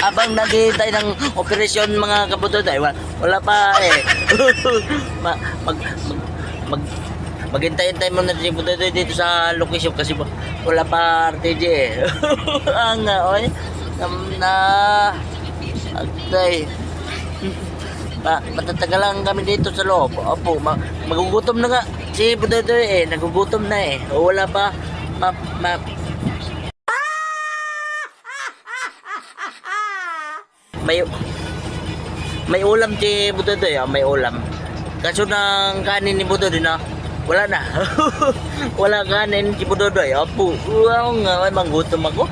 Abang naghihintay ng operasyon mga kabutoday, wala pa eh. ma, mag, mag, Maghintay-hintay mo na si Butodoy dito sa location kasi wala pa RTG eh. Ang oy. Na agtay. Matatagal lang kami dito sa loob. Opo, magugutom na nga si Butodoy eh, nagugutom na eh. O wala pa may ulam si Butodoy, may ulam. Kaso ng kanin ni Butodoy na wala na. Wala kanin si Butodoy. Apo, wow nga, may manggutom ako.